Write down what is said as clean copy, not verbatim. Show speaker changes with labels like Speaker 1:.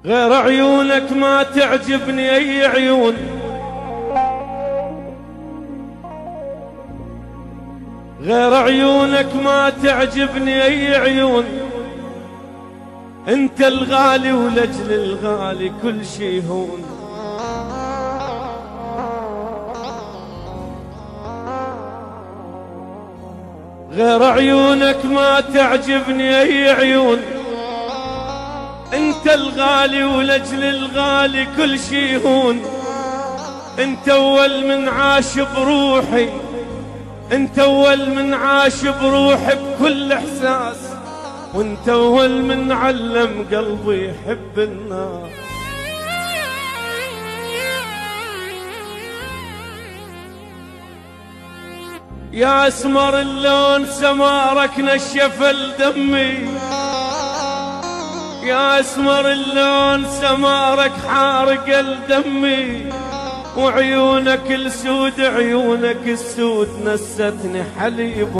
Speaker 1: غير عيونك ما تعجبني أي عيون، غير عيونك ما تعجبني أي عيون. انت الغالي ولجل الغالي كل شي هون. غير عيونك ما تعجبني أي عيون. انت الغالي ولجل الغالي كل شي هون. انت اول من عاش بروحي، انت اول من عاش بروحي بكل احساس، وانت اول من علم قلبي يحب الناس. يا اسمر اللون سمارك نشف الدمي، يا اسمر اللون سمارك حارق الدمي. وعيونك السود عيونك السود نستني حليب